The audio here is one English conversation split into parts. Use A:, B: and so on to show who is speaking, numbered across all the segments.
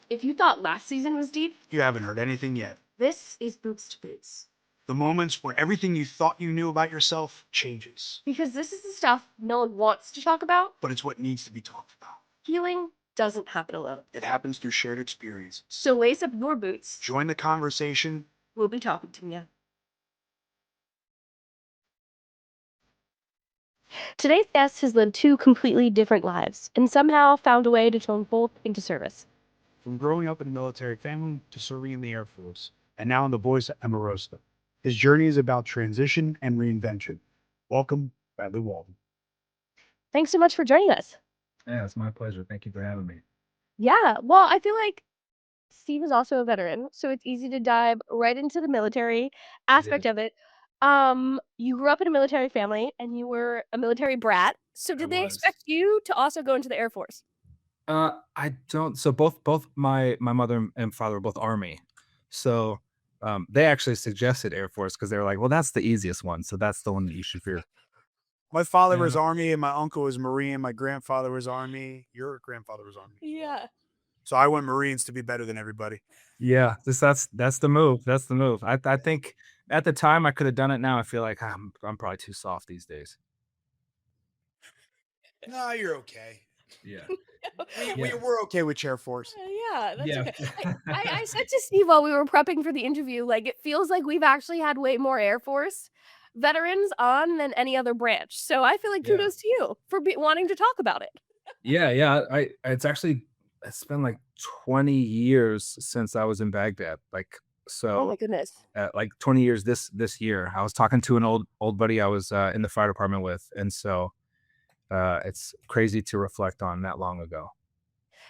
A: If you thought last season was deep,
B: You haven't heard anything yet.
A: this is boots to boots.
B: The moments where everything you thought you knew about yourself changes.
A: Because this is the stuff no one wants to talk about.
B: But it's what needs to be talked about.
A: Healing doesn't happen alone.
B: It happens through shared experience.
A: So lace up your boots.
B: Join the conversation.
A: We'll be talking to you. Today's guest has lived two completely different lives and somehow found a way to turn both into service.
B: From growing up in a military family to serving in the Air Force, and now in the voice of Emarosa. His journey is about transition and reinvention. Welcome, Bradley Walden.
A: Thanks so much for joining us.
C: Yeah, it's my pleasure. Thank you for having me.
A: Yeah, well, I feel like Steve is also a veteran, so it's easy to dive right into the military aspect of it. You grew up in a military family and you were a military brat. So did they expect you to also go into the Air Force?
C: I don't. So both my mother and father were both Army, so they actually suggested Air Force because they were like, well, that's the easiest one, so that's the one that you should fear.
B: My father was
C: Yeah.
B: Army and my uncle was Marine. My grandfather was Army. Your grandfather was Army.
A: Yeah.
B: So I went Marines to be better than everybody.
C: Yeah, that's the move. That's the move. I think at the time I could have done it. Now I feel like I'm probably too soft these days.
B: No, you're okay.
C: Yeah.
B: We're okay with Air Force.
A: Yeah, that's
C: Yeah.
A: okay. I said to Steve while we were prepping for the interview, like, it feels like we've actually had way more Air Force veterans on than any other branch. So I feel like
C: Yeah.
A: kudos to you for wanting to talk about it.
C: Yeah. It's been like 20 years since I was in Baghdad. Like
A: Oh my
C: so
A: goodness.
C: like 20 years this year. I was talking to an old buddy I was in the fire department with, and so it's crazy to reflect on that long ago.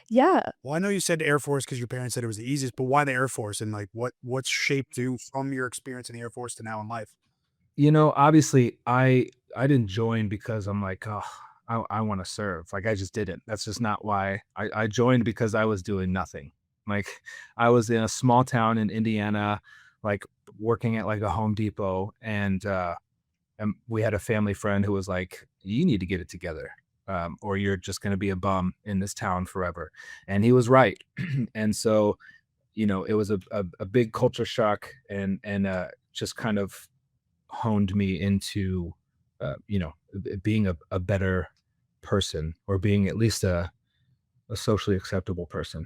A: Yeah.
B: Well, I know you said Air Force because your parents said it was the easiest, but why the Air Force? And like what's shaped you from your experience in the Air Force to now in life?
C: Obviously I didn't join because I'm like, oh, I want to serve. Like I just didn't. That's just not why I joined, because I was doing nothing. Like I was in a small town in Indiana, like working at like a Home Depot, and we had a family friend who was like, you need to get it together. Or you're just going to be a bum in this town forever. And he was right. And so, it was a big culture shock, and just kind of honed me into, being a better person, or being at least a socially acceptable person.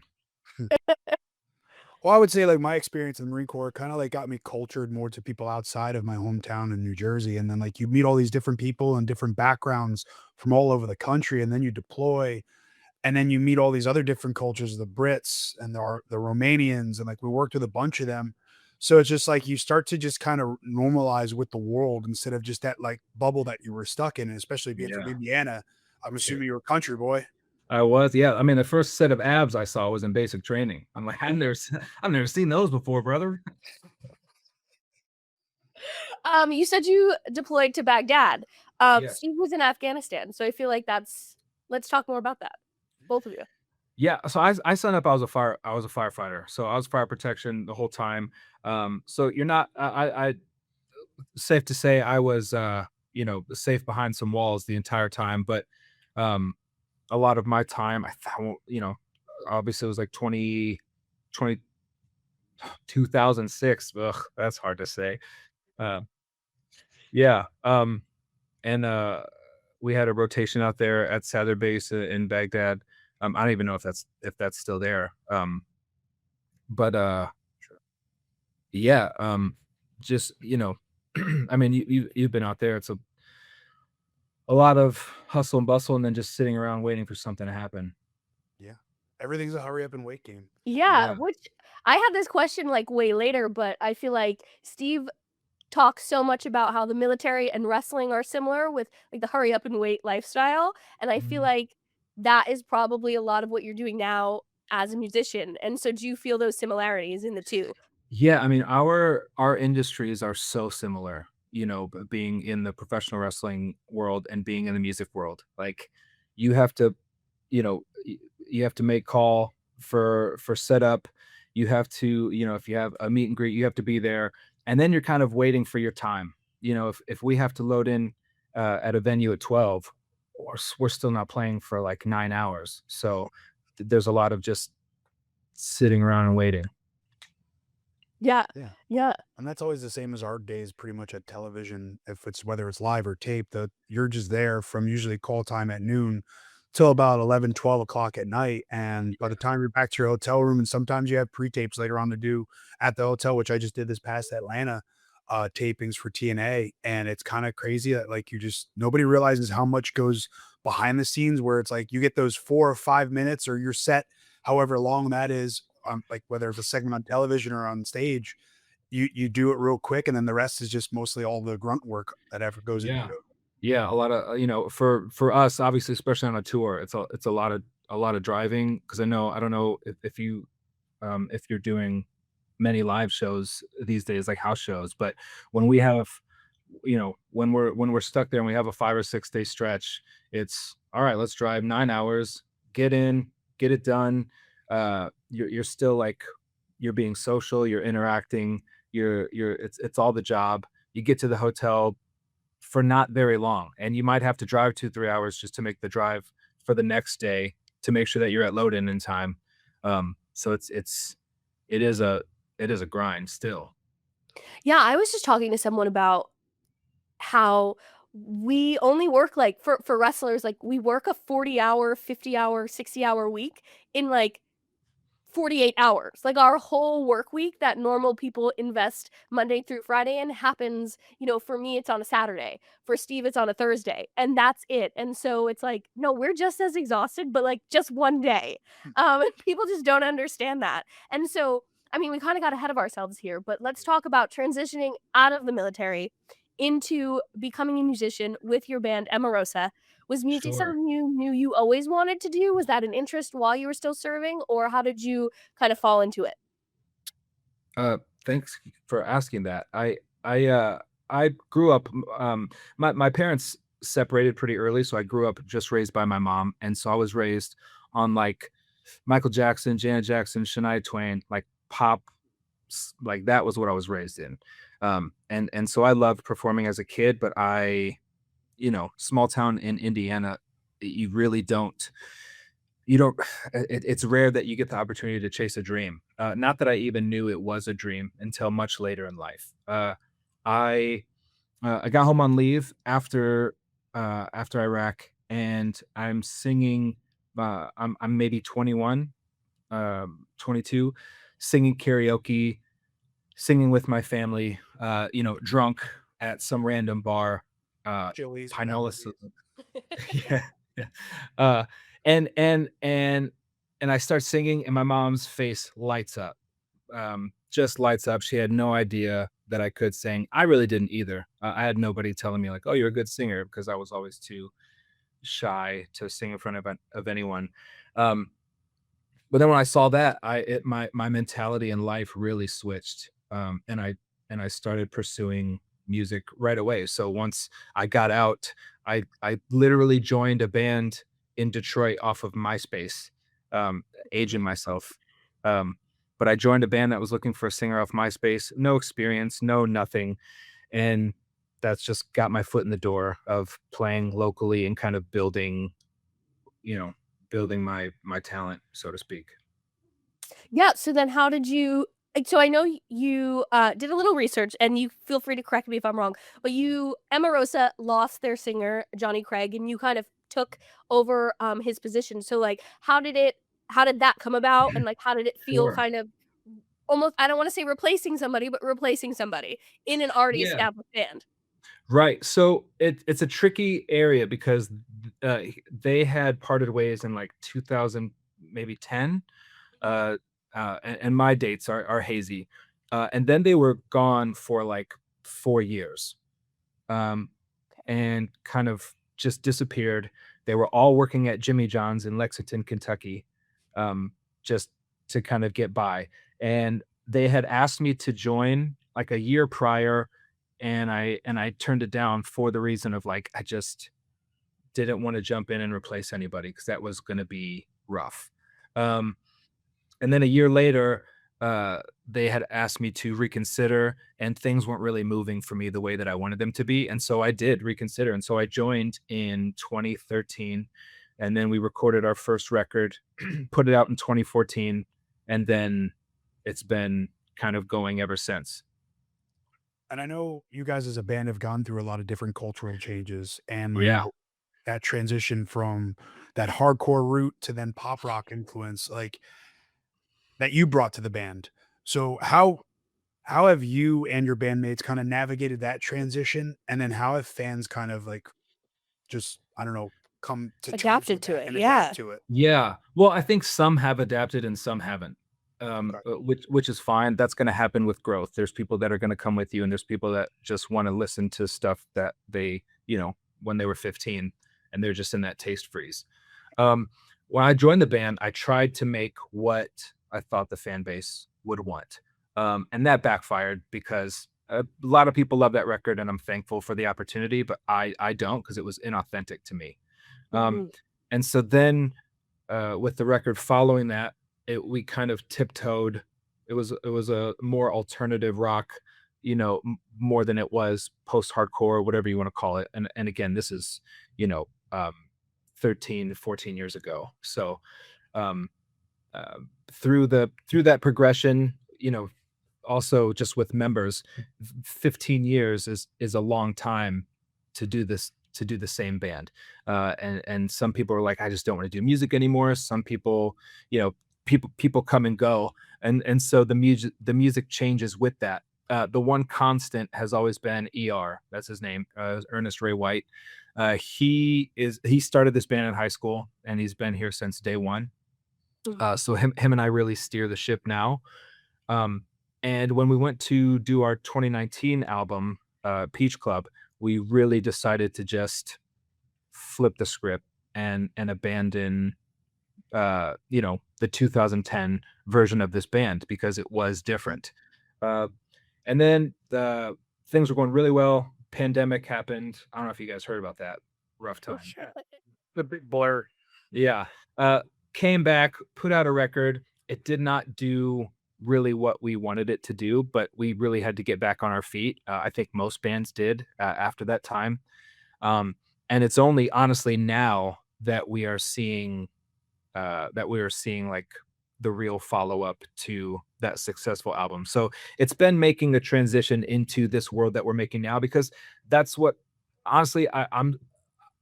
B: Well, I would say like my experience in the Marine Corps kind of like got me cultured more to people outside of my hometown in New Jersey. And then like you meet all these different people and different backgrounds from all over the country, and then you deploy, and then you meet all these other different cultures, the Brits and the Romanians, and like we worked with a bunch of them. So it's just like you start to just kind of normalize with the world instead of just that like bubble that you were stuck in, and especially being from
C: Yeah.
B: Indiana. I'm assuming you're a country boy.
C: I was, yeah. I mean, the first set of abs I saw was in basic training. I'm like, I've never seen those before, brother.
A: You said you deployed to Baghdad.
C: Yeah.
A: Steve was in Afghanistan, so I feel like let's talk more about that. Both of you.
C: Yeah, so I signed up. I was a firefighter, so I was fire protection the whole time. So you're not. I safe to say I was, safe behind some walls the entire time, but um, a lot of my time, I found, obviously it was like 2006. Ugh, that's hard to say. Uh, yeah. And we had a rotation out there at Sather Base in Baghdad. I don't even know if that's still there. But yeah, just I mean, you've been out there. It's a lot of hustle and bustle, and then just sitting around waiting for something to happen.
B: Yeah. Everything's a hurry up and wait game.
A: Yeah,
C: Yeah.
A: which I had this question like way later, but I feel like Steve talks so much about how the military and wrestling are similar with like the hurry up and wait lifestyle. And I feel
C: Mhm.
A: like that is probably a lot of what you're doing now as a musician. And so do you feel those similarities in the two?
C: Yeah, I mean, our industries are so similar, being in the professional wrestling world and being in the music world. Like you have to, you have to make call for setup. You have to, if you have a meet and greet, you have to be there, and then you're kind of waiting for your time. If we have to load in at a venue at 12, we're still not playing for like 9 hours. So there's a lot of just sitting around and waiting.
A: Yeah.
B: Yeah.
A: Yeah.
B: And that's always the same as our days pretty much at television, if it's whether it's live or tape, that you're just there from usually call time at noon till about 11, 12 o'clock at night. And by the time you're back to your hotel room, and sometimes you have pre-tapes later on to do at the hotel, which I just did this past Atlanta tapings for TNA. And it's kind of crazy that like you just nobody realizes how much goes behind the scenes where it's like you get those 4 or 5 minutes or you're set however long that is, like whether it's a segment on television or on stage, you do it real quick, and then the rest is just mostly all the grunt work that ever goes into
C: Yeah.
B: it.
C: Yeah, a lot of, for us, obviously, especially on a tour, it's a lot of driving because I don't know if you're doing many live shows these days, like house shows, but when we have, when we're stuck there and we have a 5 or 6 day stretch, it's all right, let's drive 9 hours, get in, get it done. You're still like you're being social, you're interacting, it's all the job. You get to the hotel for not very long, and you might have to drive 2 3 hours just to make the drive for the next day to make sure that you're at load in time. So it is a it is a grind still.
A: Yeah, I was just talking to someone about how we only work like for wrestlers, like we work a 40-hour, 50-hour, 60-hour week in like 48 hours. Like our whole work week that normal people invest Monday through Friday in happens, for me it's on a Saturday. For Steve it's on a Thursday. And that's it. And so it's like, no, we're just as exhausted, but like just one day. And people just don't understand that. And so, I mean, we kind of got ahead of ourselves here, but let's talk about transitioning out of the military into becoming a musician with your band Emarosa. Was music
C: Sure.
A: something you knew you always wanted to do? Was that an interest while you were still serving, or how did you kind of fall into it?
C: Thanks for asking that. I grew up. My parents separated pretty early, so I grew up just raised by my mom, and so I was raised on like Michael Jackson, Janet Jackson, Shania Twain, like pop, like that was what I was raised in. And so I loved performing as a kid, but small town in Indiana, you really don't you don't it's rare that you get the opportunity to chase a dream. Not that I even knew it was a dream until much later in life. I I got home on leave after Iraq, and I'm singing. I'm maybe 21, 22, singing karaoke, singing with my family. Drunk at some random bar.
B: Chili's or
C: Pinola.
B: Applebee's.
C: Yeah, yeah. Uh, and I start singing, and my mom's face lights up, just lights up. She had no idea that I could sing. I really didn't either. I had nobody telling me like, "Oh, you're a good singer," because I was always too shy to sing in front of anyone. Um, but then when I saw that, my mentality in life really switched, and I started pursuing music right away. So once I got out, I literally joined a band in Detroit off of MySpace, aging myself. But I joined a band that was looking for a singer off MySpace, no experience, no nothing, and that's just got my foot in the door of playing locally and kind of you know, building my talent, so to speak.
A: Yeah, so then how did you so I know you, did a little research, and you feel free to correct me if I'm wrong, but Emarosa lost their singer, Jonny Craig, and you kind of took over, his position. So, like, how did that come about, and, like, how did it feel
C: Sure.
A: kind of almost I don't wanna say replacing somebody, but replacing somebody in an already
C: Yeah.
A: established band?
C: Right. So it's a tricky area because they had parted ways in like 2000, maybe 10. Uh, and my dates are hazy. And then they were gone for like 4 years, um, and kind of just disappeared. They were all working at Jimmy John's in Lexington, Kentucky, um, just to kind of get by. And they had asked me to join like a year prior, and I turned it down for the reason of like I just didn't want to jump in and replace anybody because that was going to be rough. Um, and then a year later, they had asked me to reconsider, and things weren't really moving for me the way that I wanted them to be. And so I did reconsider. And so I joined in 2013, and then we recorded our first record, put it out in 2014, and then it's been kind of going ever since.
B: And I know you guys as a band have gone through a lot of different cultural changes, and
C: Yeah.
B: that transition from that hardcore route to then pop rock influence, like that you brought to the band. So how have you and your bandmates kind of navigated that transition? And then how have fans kind of like just, I don't know, come to terms
A: Adapted
B: with
A: to
B: that
A: it.
B: and
A: Yeah.
B: adapt to it?
C: Yeah. Well, I think some have adapted and some haven't.
B: Okay.
C: Which is fine. That's going to happen with growth. There's people that are going to come with you, and there's people that just want to listen to stuff that they, when they were 15, and they're just in that taste freeze. When I joined the band, I tried to make what I thought the fan base would want, and that backfired because a lot of people love that record, and I'm thankful for the opportunity, but I don't, because it was inauthentic to me. Um,
A: Mhm.
C: and so then with the record following that, we kind of tiptoed. It was a more alternative rock, more than it was post hardcore, whatever you want to call it. And again, this is, you know, um, 13, 14 years ago. So um, uh, through that progression, also just with members, 15 years is a long time to do this, to do the same band. And some people are like, I just don't want to do music anymore. Some people, people come and go, and so the music changes with that. The one constant has always been that's his name, Ernest Ray White. He started this band in high school, and he's been here since day one.
A: Mhm.
C: So him and I really steer the ship now. um, and when we went to do our 2019 album, Peach Club, we really decided to just flip the script and abandon, the 2010 version of this band, because it was different. Uh, and then the things were going really well. Pandemic happened. I don't know if you guys heard about that rough
A: Oh,
C: time.
A: sure.
B: The big blur.
C: Yeah. Uh, Came back, put out a record. It did not do really what we wanted it to do, but we really had to get back on our feet. I think most bands did after that time. Um, and it's only honestly now that we are seeing like the real follow up to that successful album. So it's been making the transition into this world that we're making now, because that's what honestly I'm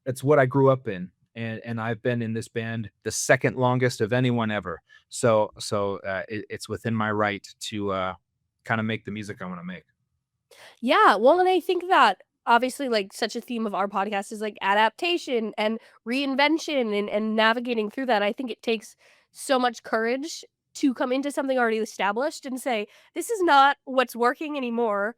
C: it's what I grew up in, and I've been in this band the second longest of anyone ever. So it's within my right to kind of make the music I want to make.
A: Yeah, well, and I think that obviously, like, such a theme of our podcast is like adaptation and reinvention and navigating through that. I think it takes so much courage to come into something already established and say, this is not what's working anymore.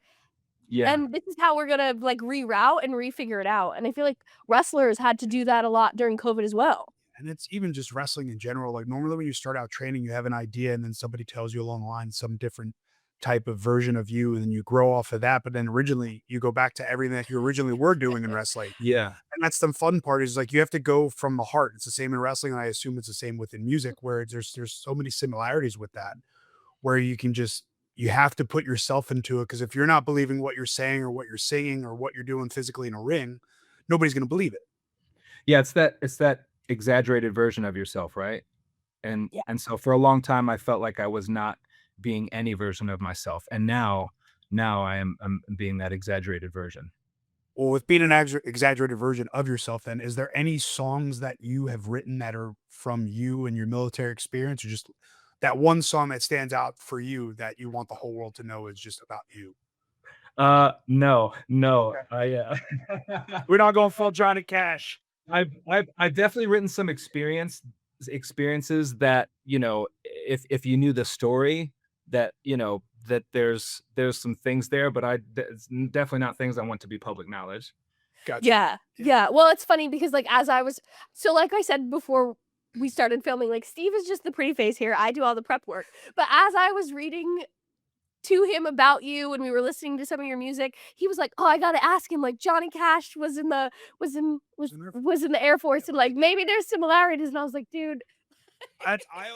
C: Yeah.
A: And this is how we're gonna like reroute and refigure it out. And I feel like wrestlers had to do that a lot during COVID as well.
B: And it's even just wrestling in general. Like normally when you start out training, you have an idea and then somebody tells you along the line some different type of version of you, and then you grow off of that. But then originally you go back to everything that you originally were doing in wrestling.
C: Yeah.
B: And that's the fun part is like you have to go from the heart. It's the same in wrestling, and I assume it's the same within music, where there's so many similarities with that, where you can just you have to put yourself into it, because if you're not believing what you're saying or what you're singing or what you're doing physically in a ring, nobody's gonna believe it.
C: Yeah, it's that exaggerated version of yourself, right? And
A: Yeah.
C: and so for a long time I felt like I was not being any version of myself. And now I'm being that exaggerated version.
B: Well, with being an exaggerated version of yourself, then is there any songs that you have written that are from you and your military experience, or just that one song that stands out for you that you want the whole world to know is just about you?
C: No, no.
B: Okay.
C: We're not going full Johnny Cash. I've definitely written some experiences that, if you knew the story, that there's some things there, but it's definitely not things I want to be public knowledge.
B: Gotcha.
A: Yeah.
B: Yeah.
A: Yeah. Well, it's funny because like as I was so like I said before we started filming, like Steve is just the pretty face here. I do all the prep work. But as I was reading to him about you and we were listening to some of your music, he was like, "Oh, I got to ask him like Johnny Cash was in the
B: Was in there.
A: was in the Air Force and like maybe there's similarities." And I was like, "Dude,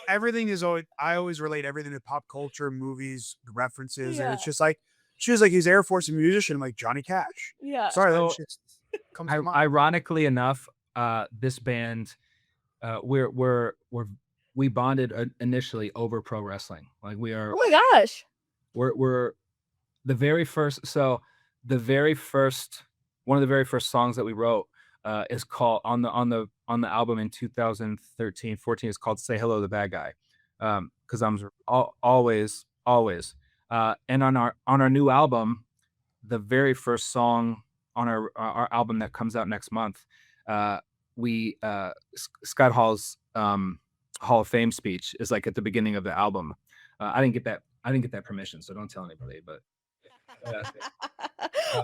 B: Everything is always I always relate everything to pop culture, movies, references, and
A: yeah.
B: it's just like she was like he's Air Force and musician. I'm like Johnny Cash.
A: Yeah.
B: Sorry, that
C: So,
B: just comes to mind.
C: ironically enough, this band, we're we bonded initially over pro wrestling. Like we are
A: Oh my gosh.
C: we're the very first so the very first one of the very first songs that we wrote is called on the album in 2013 14 is called Say Hello to the Bad Guy. Because always and on our new album, the very first song on our album that comes out next month, we Scott Hall's Hall of Fame speech is like at the beginning of the album. I didn't get that permission, so don't tell anybody. But uh,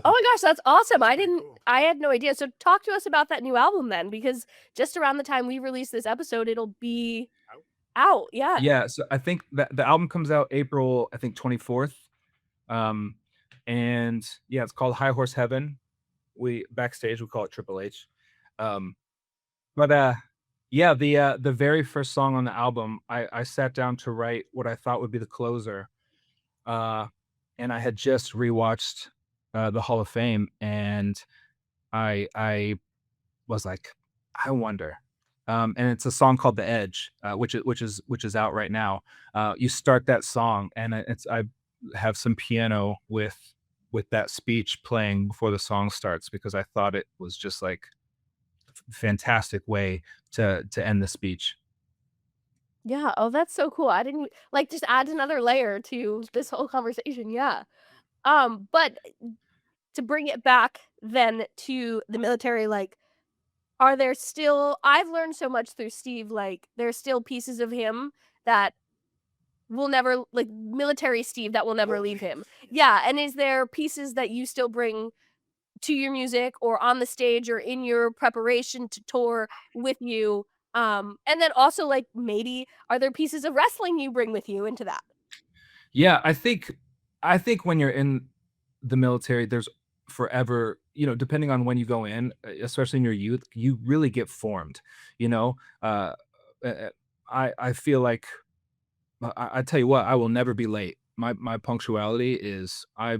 A: Oh my gosh, that's awesome.
B: That's pretty cool.
A: I had no idea. So talk to us about that new album then, because just around the time we release this episode, it'll be
B: Out.
A: out. Yeah.
C: yeah, so I think that the album comes out April, I think 24th. Um, and yeah, it's called High Horse Heaven. We backstage we call it Triple H. Um, but yeah, the very first song on the album, I sat down to write what I thought would be the closer. Uh, and I had just rewatched the Hall of Fame, and I was like, I wonder. And it's a song called "The Edge," which is out right now. You start that song, and I have some piano with that speech playing before the song starts because I thought it was just like fantastic way to end the speech.
A: Yeah. Oh, that's so cool. I didn't like just adds another layer to this whole conversation. Yeah. But to bring it back then to the military, like, are there still I've learned so much through Steve, like, there's still pieces of him that will never like, military Steve that will never
B: Oh,
A: leave him. Yeah, and is there pieces that you still bring to your music or on the stage or in your preparation to tour with you? And then also, like, maybe are there pieces of wrestling you bring with you into that?
C: Yeah, I think when you're in the military, there's forever, depending on when you go in, especially in your youth, you really get formed. You know, uh, uh, I feel like I tell you what, I will never be late. My punctuality is I.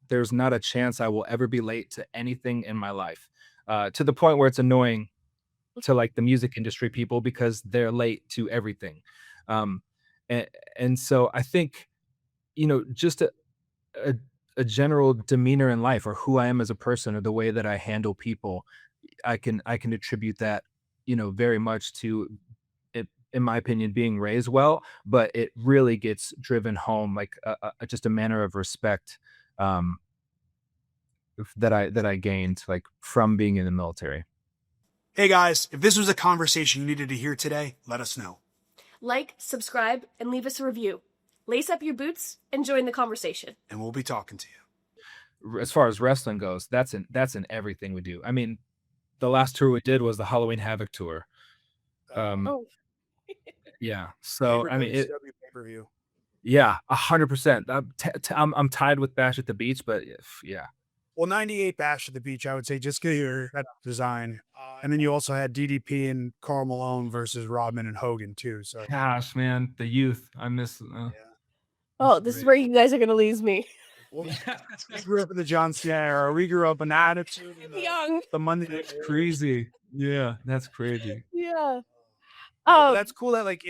C: There's not a chance I will ever be late to anything in my life, to the point where it's annoying to like the music industry people because they're late to everything. Um, and, and so I think just a a general demeanor in life or who I am as a person or the way that I handle people, I can attribute that, very much to it, in my opinion, being raised well, but it really gets driven home like just a manner of respect um that I gained like from being in the military.
B: Hey guys, if this was a conversation you needed to hear today, let us know.
A: Like, subscribe, and leave us a review. Lace up your boots and join the conversation.
B: And we'll be talking to you.
C: As far as wrestling goes, that's in everything we do. I mean, the last tour we did was the Halloween Havoc tour. Um,
A: Oh,
C: yeah. So
B: Favorite
C: I mean,
B: WCW pay-per-view.
C: yeah, 100%. I'm tied with Bash at the Beach, but yeah,
B: Well, 98 Bash at the Beach, I would say, just because your design. And then you also had DDP and Karl Malone versus Rodman and Hogan, too. So,
C: gosh, man, the youth. I miss.
B: yeah.
A: oh, this is where you guys are gonna lose me.
B: Well, we grew up in the John Cena era. We grew up in Attitude. And
A: Young.
B: the Monday Night
C: That's
B: War.
C: crazy. Yeah, that's crazy.
A: Yeah.
B: But
A: Oh,
B: that's cool that, like,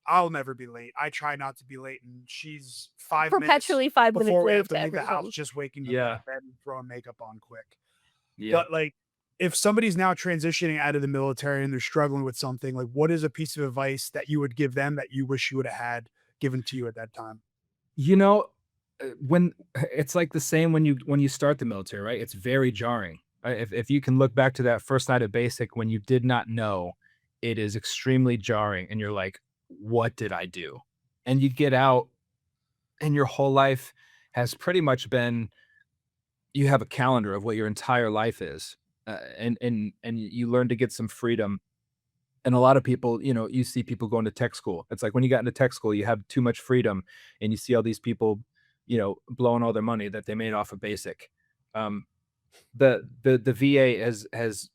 B: I'll never be late. I try not to be late. And she's 5 minutes
A: perpetually 5 minutes
B: before we
A: late
B: have to
A: to
B: leave the house,
A: everything.
B: just waking up
C: Yeah.
B: out of bed and throwing makeup on quick.
C: Yeah.
B: But like, if somebody's now transitioning out of the military and they're struggling with something, like, what is a piece of advice that you would give them that you wish you would have had given to you at that time?
C: You know, when it's like the same when you start the military, right? It's very jarring. Right? If you can look back to that first night of basic when you did not know, it is extremely jarring, and you're like, "What did I do?" And you get out, and your whole life has pretty much been. You have a calendar of what your entire life is, and you learn to get some freedom. And a lot of people, you see people going to tech school. It's like when you got into tech school, you have too much freedom, and you see all these people, blowing all their money that they made off of basic. Um, the VA has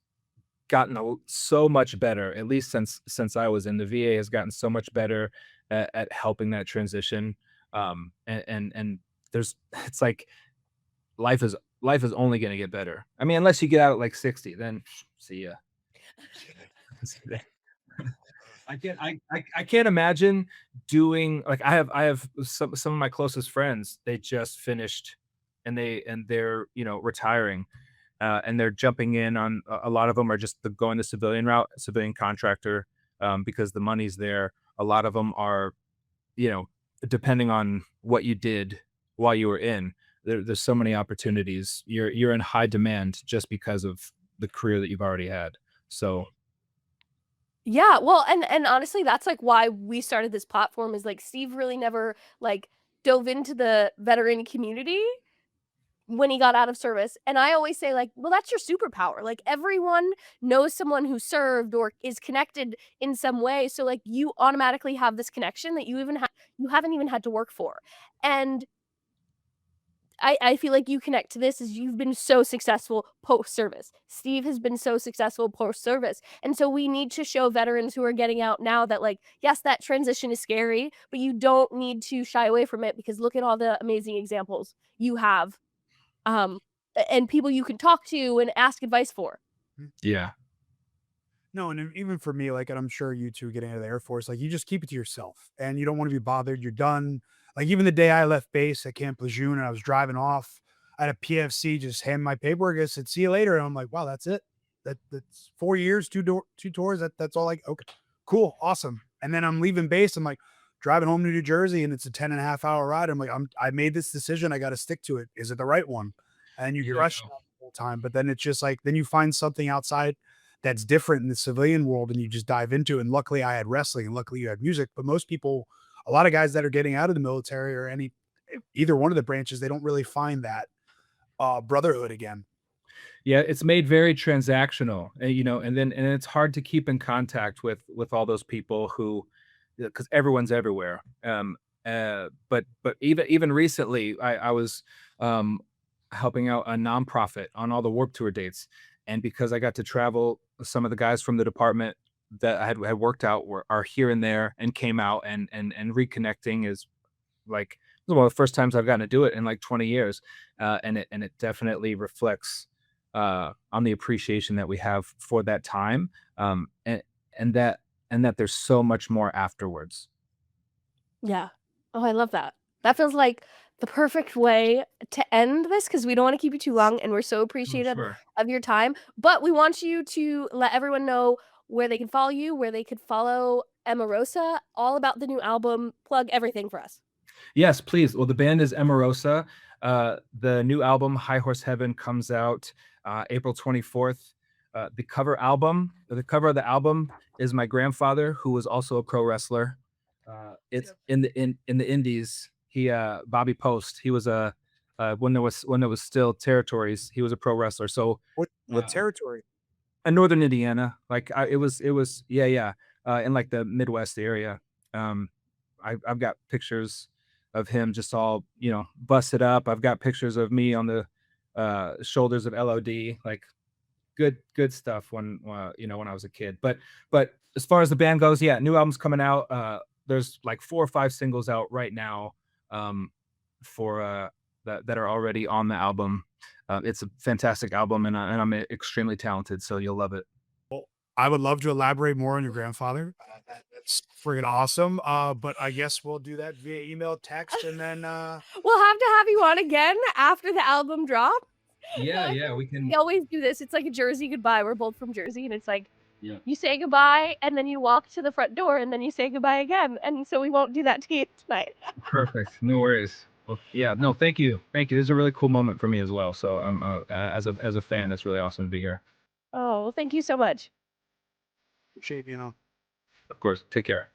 C: gotten so much better, at least since I was in the VA, has gotten so much better at helping that transition. And there's it's like life is only going to get better. I mean, unless you get out at like 60, then see ya. I can't imagine doing like I have some of my closest friends, they just finished and they're, retiring. And they're jumping in on a lot of them are just going the civilian route, civilian contractor, because the money's there. A lot of them are, you know, depending on what you did while you were in, there's so many opportunities. You're in high demand just because of the career that you've already had. So
A: Yeah, well, and honestly, that's, like, why we started this platform is, like, Steve really never, like, dove into the veteran community when he got out of service, and I always say, like, "Well, that's your superpower." Like, everyone knows someone who served or is connected in some way, so, like, you automatically have this connection that you haven't even had to work for, and I feel like you connect to this as you've been so successful post-service. Steve has been so successful post-service, and so we need to show veterans who are getting out now that, like, yes, that transition is scary, but you don't need to shy away from it because look at all the amazing examples you have, um, and people you can talk to and ask advice for.
B: Mm.
C: yeah,
B: No, and even for me, like, and I'm sure you two getting out of the Air Force, like, you just keep it to yourself and you don't want to be bothered. You're done. Like, even the day I left base at Camp Lejeune and I was driving off, I had a PFC just hand my paperwork. I said, "See you later." And I'm like, wow, that's it. That's 4 years, two tours. That's all like, okay, cool, awesome. And then I'm leaving base. I'm like driving home to New Jersey and it's a 10.5 hour ride. I'm like, I made this decision. I got to stick to it. Is it the right one? And you
C: yeah,
B: crush it the whole time. But then it's just like, then you find something outside that's different in the civilian world and you just dive into it. And luckily I had wrestling and luckily you had music. But most people, a lot of guys that are getting out of the military or either one of the branches, they don't really find that brotherhood again.
C: yeah. It's made very transactional, and and it's hard to keep in contact with all those people who, because everyone's everywhere. But even recently, I was um helping out a nonprofit on all the Warp Tour dates, and because I got to travel, some of the guys from the department that I had worked out are here and there and came out, and reconnecting is like one of the first times I've gotten to do it in like 20 years, and it definitely reflects on the appreciation that we have for that time, and and that and that there's so much more afterwards.
A: Yeah. Oh, I love that. That feels like the perfect way to end this because we don't wanna keep you too long, and we're so
C: Oh,
A: appreciative
C: sure.
A: of your time, but we want you to let everyone know where they can follow you, where they could follow Emarosa, all about the new album, plug everything for us.
C: Yes, please. Well, the band is Emarosa. The new album, High Horse Heaven, comes out April 24th. The cover of the album is my grandfather, who was also a pro wrestler. It's in the Indies. He Bobby Post. He was a when there was still territories. He was a pro wrestler. So
B: What
C: uh,
B: territory?
C: in northern Indiana, like it was yeah, in like the Midwest area. Um, I've got pictures of him just all busted up. I've got pictures of me on the shoulders of LOD, like good stuff when when I was a kid. But as far as the band goes, yeah, new album's coming out. There's like 4 or 5 singles out right now, for that are already on the album. It's a fantastic album, and I'm extremely talented, so you'll love it.
B: I would love to elaborate more on your grandfather. That's friggin' awesome. But I guess we'll do that via email, text, and then
A: We'll have to have you on again after the album drops. No,
C: Yeah,
A: I feel
C: yeah, we
A: like we
C: can.
A: always do this. It's like a Jersey goodbye. We're both from Jersey, and it's like
C: Yeah,
A: you say goodbye, and then you walk to the front door, and then you say goodbye again, and so we won't do that to you tonight.
C: perfect. No worries. Well, yeah, no, thank you, thank you. This is a really cool moment for me as well. So as a fan, it's really awesome to be here.
A: Oh, well, thank you so much.
B: appreciate,
C: Of course, take care.